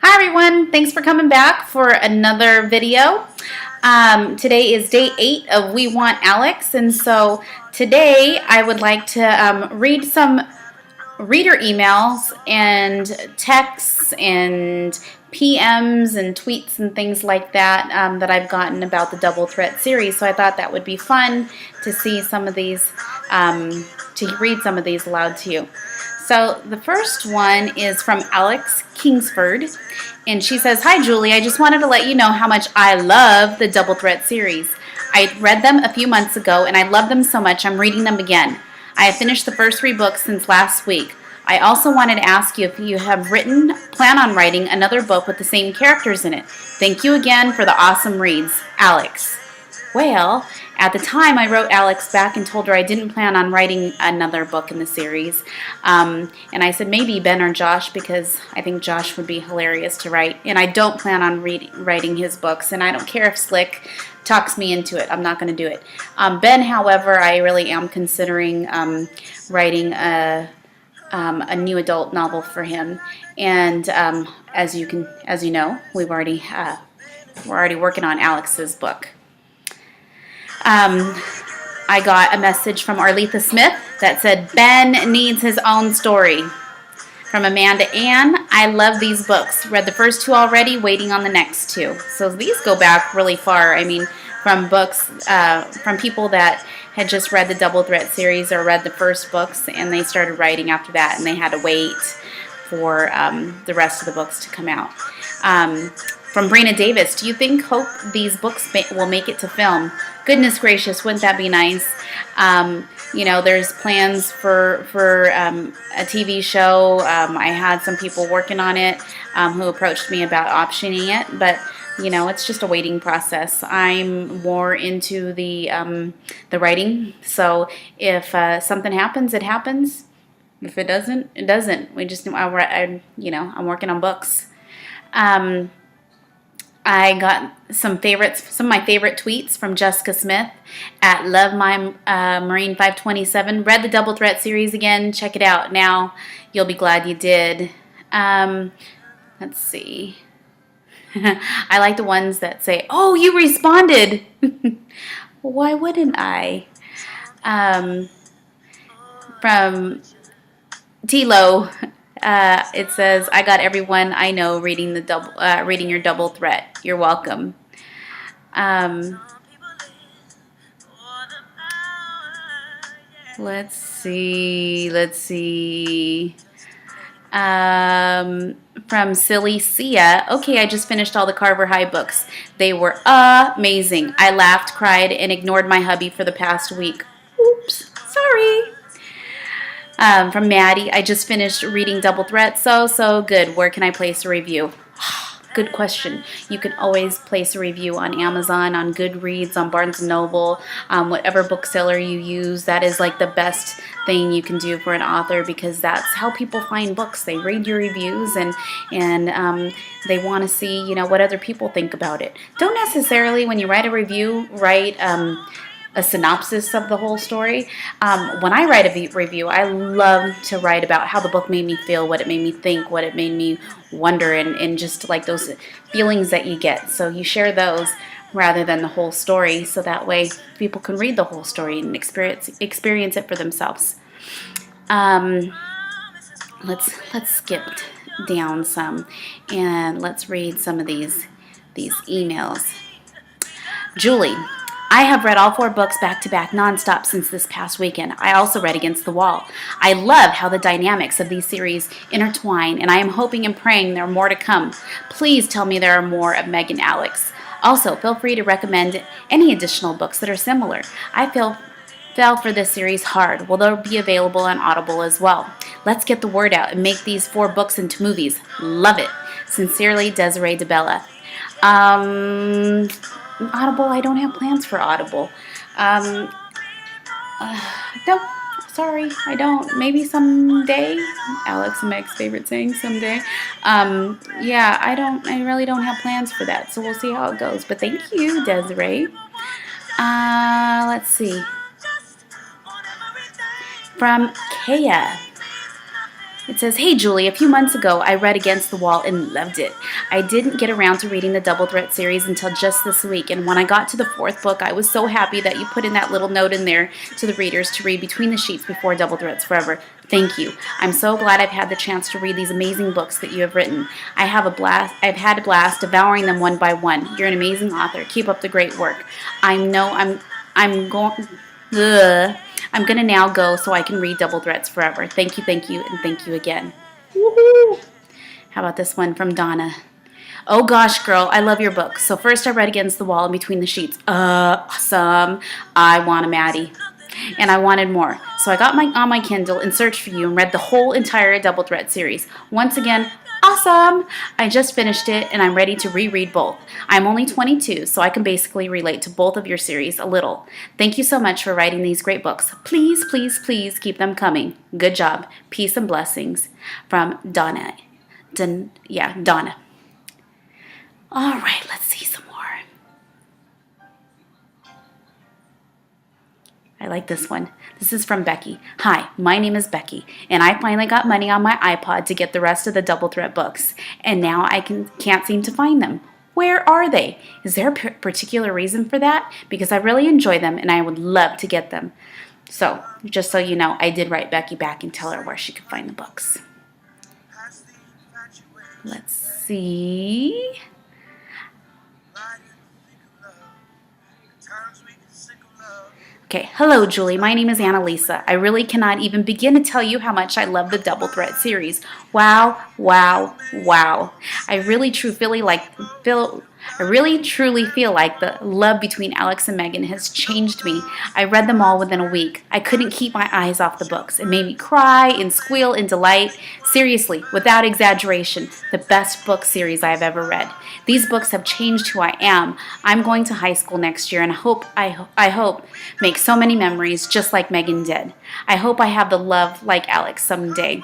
Hi everyone, thanks for coming back for another video. Today is day 8 of We Want Alex, and so today I would like to read some reader emails and texts and PMs and tweets and things like that that I've gotten about the Double Threat series. So I thought that would be fun to see some of these, to read some of these aloud to you. So the first one is from Alex Kingsford, and she says, "Hi Julie, I just wanted to let you know how much I love the Double Threat series. I read them a few months ago and I love them so much I'm reading them again. I have finished the first 3 books since last week. I also wanted to ask you if you have plan on writing another book with the same characters in it. Thank you again for the awesome reads, Alex." Well, at the time I wrote Alex back and told her I didn't plan on writing another book in the series. And I said maybe Ben or Josh, because I think Josh would be hilarious to write. And I don't plan on writing his books, and I don't care if Slick talks me into it. I'm not going to do it. Ben, however, I really am considering writing a new adult novel for him. And as you know, we're already working on Alex's book. I got a message from Arletha Smith that said, "Ben needs his own story." From Amanda Ann, "I love these books. Read the first 2 already, waiting on the next 2. So these go back really far. I mean, from books, from people that had just read the Double Threat series or read the first books, and they started writing after that, and they had to wait for the rest of the books to come out. From Brina Davis, "Do you hope these books will make it to film? Goodness gracious, wouldn't that be nice?" You know, there's plans for a TV show. I had some people working on it who approached me about optioning it, but you know, it's just a waiting process. I'm more into the writing, so if something happens, it happens. If it doesn't, it doesn't. I'm working on books. I got some of my favorite tweets from Jessica Smith at Love My Marine 527. "Read the Double Threat series again. Check it out. Now you'll be glad you did." Let's see. I like the ones that say, "Oh, you responded." Why wouldn't I? From Tilo, it says, "I got everyone I know reading your Double Threat. You're welcome." Let's see. From Silly Sia, "Okay, I just finished all the Carver High books. They were amazing. I laughed, cried, and ignored my hubby for the past week. Oops, sorry." From Maddie, "I just finished reading Double Threat. So good. Where can I place a review?" Good question. You can always place a review on Amazon, on Goodreads, on Barnes & Noble, whatever bookseller you use. That is like the best thing you can do for an author, because that's how people find books. They read your reviews and they want to see, you know, what other people think about it. Don't necessarily, when you write a review, write a synopsis of the whole story. When I write a review, I love to write about how the book made me feel, what it made me think, what it made me wonder, and just like those feelings that you get. So you share those rather than the whole story, so that way people can read the whole story and experience it for themselves. Let's skip down some and let's read some of these emails. Julie, "I have read all 4 books back-to-back nonstop since this past weekend. I also read Against the Wall. I love how the dynamics of these series intertwine, and I am hoping and praying there are more to come. Please tell me there are more of Meg and Alex. Also, feel free to recommend any additional books that are similar. I fell for this series hard. Will they be available on Audible as well? Let's get the word out and make these 4 books into movies. Love it. Sincerely, Desiree DeBella." Audible, I don't have plans for Audible. No, sorry, I don't. Maybe someday. Alex and Meg's favorite saying, someday. Yeah, I really don't have plans for that, so we'll see how it goes. But thank you, Desiree. Let's see. From Kaya. It says, "Hey Julie, a few months ago I read Against the Wall and loved it. I didn't get around to reading the Double Threat series until just this week, and when I got to the 4th book, I was so happy that you put in that little note in there to the readers to read between the sheets before Double Threats Forever. Thank you. I'm so glad I've had the chance to read these amazing books that you have written. I've had a blast devouring them one by one. You're an amazing author. Keep up the great work. I'm going to now go so I can read Double Threats Forever. Thank you, and thank you again." Woohoo! How about this one from Donna? "Oh gosh, girl, I love your book. So first I read Against the Wall and Between the Sheets. Awesome. I want a Maddie. And I wanted more. So I got on my Kindle and searched for you and read the whole entire Double Threat series. Once again, awesome! I just finished it and I'm ready to reread both. I'm only 22, so I can basically relate to both of your series a little. Thank you so much for writing these great books. Please, please, please keep them coming. Good job. Peace and blessings." From Donna. Donna. All right, let's see some more. I like this one. This is from Becky. "Hi, my name is Becky, and I finally got money on my iPod to get the rest of the Double Threat books, and now I can't seem to find them. Where are they? Is there a particular reason for that? Because I really enjoy them, and I would love to get them." So, just so you know, I did write Becky back and tell her where she could find the books. Let's see. Okay, "Hello Julie, my name is Annalisa. I really cannot even begin to tell you how much I love the Double Threat series. Wow, wow, wow. I really truly feel like the love between Alex and Megan has changed me. I read them all within a week. I couldn't keep my eyes off the books. It made me cry and squeal in delight. Seriously, without exaggeration, the best book series I have ever read. These books have changed who I am. I'm going to high school next year and I hope make so many memories just like Megan did. I hope I have the love like Alex someday.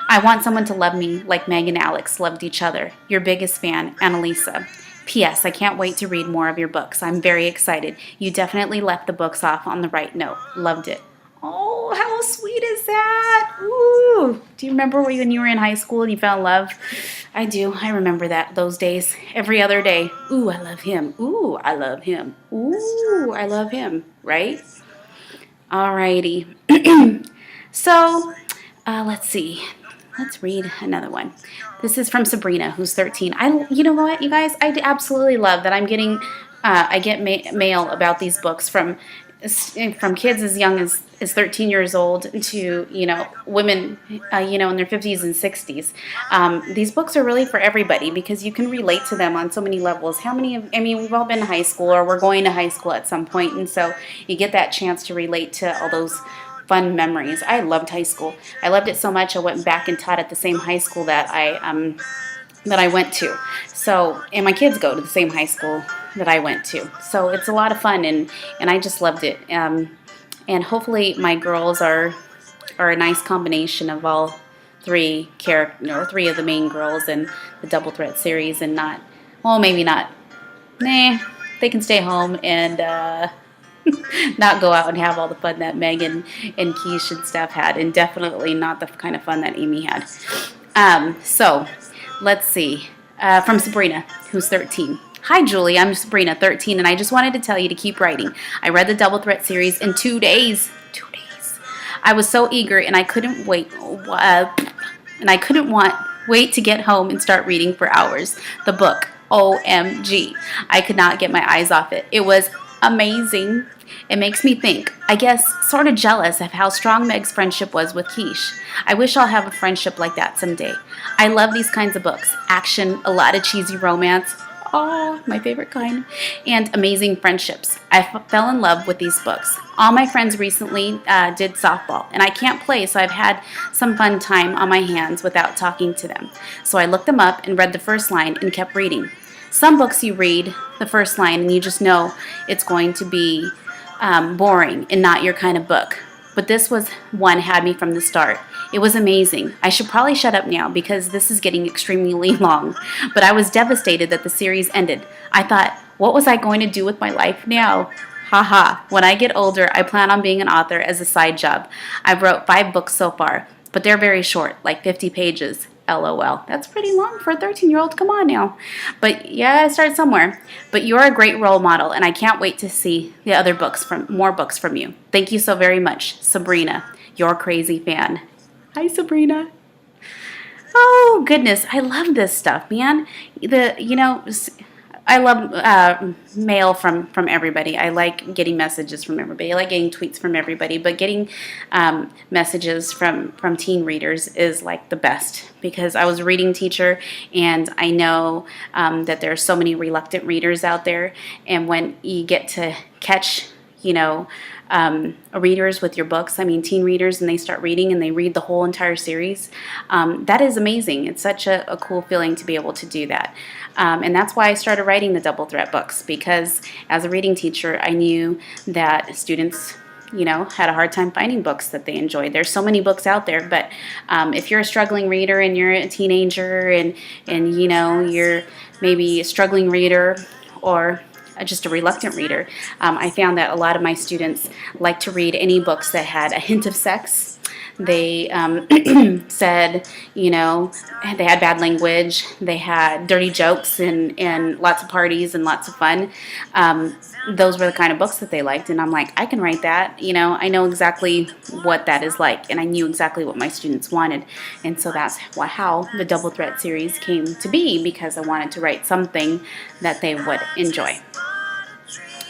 I want someone to love me like Meg and Alex loved each other. Your biggest fan, Annalisa. P.S. I can't wait to read more of your books. I'm very excited. You definitely left the books off on the right note. Loved it." Oh, how sweet is that? Ooh. Do you remember when you were in high school and you fell in love? I do. I remember those days. Every other day. Ooh, I love him. Ooh, I love him. Ooh, I love him. Right? Alrighty. So, let's see. Let's read another one. This is from Sabrina, who's 13. You know what, you guys? I absolutely love that I'm getting, I get mail about these books from kids as young as 13 years old to, women, in their 50s and 60s. These books are really for everybody because you can relate to them on so many levels. We've all been to high school or we're going to high school at some point, and so you get that chance to relate to all those fun memories. I loved high school. I loved it so much I went back and taught at the same high school that I went to. So, and my kids go to the same high school that I went to. So it's a lot of fun, and I just loved it. And hopefully my girls are a nice combination of all three of the main girls in the Double Threat series, and maybe not. They can stay home and not go out and have all the fun that Megan and Keish and Steph had, and definitely not the kind of fun that Amy had. So, let's see. From Sabrina, who's 13. "Hi Julie, I'm Sabrina, 13, and I just wanted to tell you to keep writing. I read the Double Threat series in 2 days. 2 days. I was so eager, and I couldn't wait. Wait to get home and start reading for hours. The book, OMG. I could not get my eyes off it. It was amazing. It makes me think, I guess, sort of jealous of how strong Meg's friendship was with Keish. I wish I'll have a friendship like that someday. I love these kinds of books. Action, a lot of cheesy romance. Oh, my favorite kind. And amazing friendships. I fell in love with these books. All my friends recently did softball, and I can't play, so I've had some fun time on my hands without talking to them. So I looked them up and read the first line and kept reading. Some books you read the first line and you just know it's going to be boring and not your kind of book. But this one had me from the start. It was amazing. I should probably shut up now because this is getting extremely long. But I was devastated that the series ended. I thought, what was I going to do with my life now? Haha. When I get older, I plan on being an author as a side job. I've wrote 5 books so far. but they're very short, like 50 pages. LOL. That's pretty long for a 13-year-old. Come on now. But yeah, I started somewhere. But you're a great role model, and I can't wait to see the other books more books from you. Thank you so very much, Sabrina, your crazy fan. Hi, Sabrina. Oh goodness, I love this stuff, man. I love mail from everybody. I like getting messages from everybody. I like getting tweets from everybody. But getting messages from teen readers is like the best, because I was a reading teacher, and I know that there are so many reluctant readers out there. And when you get to catch, readers with your books, I mean teen readers, and they start reading and they read the whole entire series, that is amazing. It's such a cool feeling to be able to do that. And that's why I started writing the Double Threat books, because as a reading teacher, I knew that students, had a hard time finding books that they enjoyed. There's so many books out there, but if you're a struggling reader and you're a teenager and you're maybe a struggling reader or just a reluctant reader, I found that a lot of my students like to read any books that had a hint of sex. They said, they had bad language, they had dirty jokes and lots of parties and lots of fun. Those were the kind of books that they liked, and I'm like, I can write that. I know exactly what that is like, and I knew exactly what my students wanted. And so that's how the Double Threat series came to be, because I wanted to write something that they would enjoy.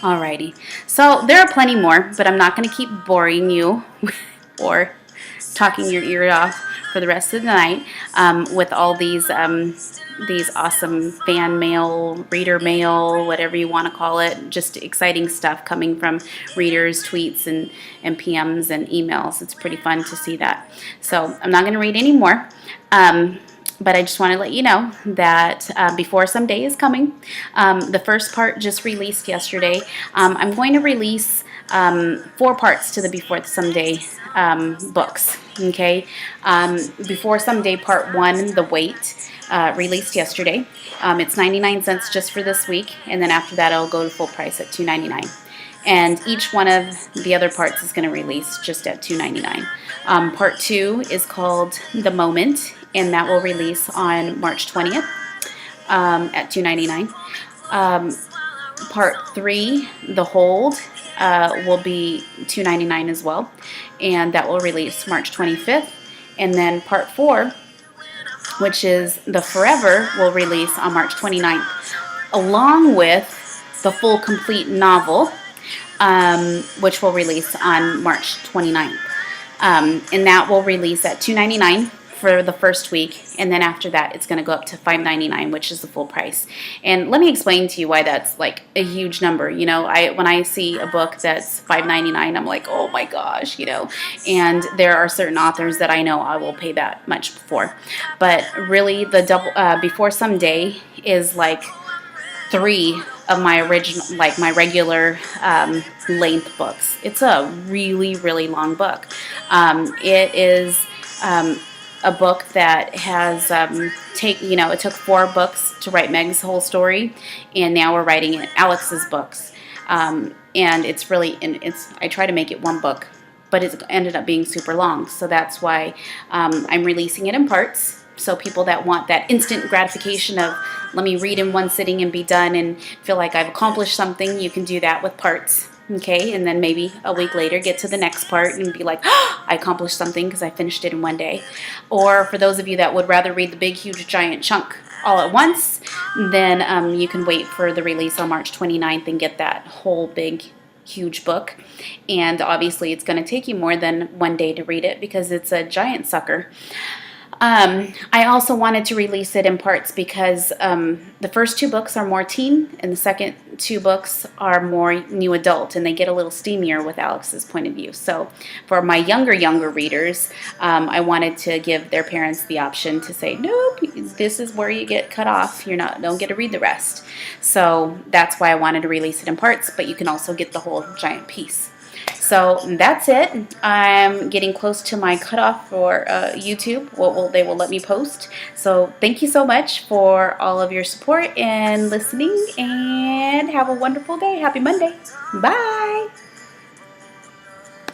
Alrighty, so there are plenty more, but I'm not going to keep boring you or talking your ear off for the rest of the night with all these awesome fan mail, reader mail, whatever you want to call it, just exciting stuff coming from readers, tweets, and PMs and emails. It's pretty fun to see that. So I'm not going to read any more. But I just want to let you know that Before Someday is coming. The first part just released yesterday. I'm going to release 4 parts to the Before Someday books. Okay, Before Someday Part 1, The Wait, released yesterday. It's 99 cents just for this week, and then after that it'll go to full price at $2.99. And each one of the other parts is going to release just at $2.99. Part 2 is called The Moment, and that will release on March 20th at $2.99. Part 3, The Hold, will be $2.99 as well, and that will release March 25th. And then Part 4, which is The Forever, will release on March 29th, along with the full complete novel, which will release on March 29th. And that will release at $2.99 for the first week, and then after that it's going to go up to $5.99, which is the full price. And let me explain to you why that's like a huge number. When I see a book that's $5.99, I'm like, oh my gosh, and there are certain authors that I know I will pay that much for. But really, the Before Someday is like 3 of my original, like my regular length books. It's a really, really long book. It is a book that has it took 4 books to write Meg's whole story, and now we're writing Alex's books. And it's really, I try to make it 1 book, but it ended up being super long. So that's why I'm releasing it in parts. So people that want that instant gratification of, let me read in 1 sitting and be done and feel like I've accomplished something, you can do that with parts. Okay, and then maybe a week later get to the next part and be like, oh, I accomplished something because I finished it in 1 day. Or for those of you that would rather read the big, huge, giant chunk all at once, then you can wait for the release on March 29th and get that whole big, huge book. And obviously it's going to take you more than 1 day to read it, because it's a giant sucker. I also wanted to release it in parts because the first 2 books are more teen, and the second 2 books are more new adult, and they get a little steamier with Alex's point of view. So for my younger readers, I wanted to give their parents the option to say, nope, this is where you get cut off. Don't get to read the rest. So that's why I wanted to release it in parts, but you can also get the whole giant piece. So that's it. I'm getting close to my cutoff for YouTube. They will let me post. So thank you so much for all of your support and listening, and have a wonderful day. Happy Monday. Bye.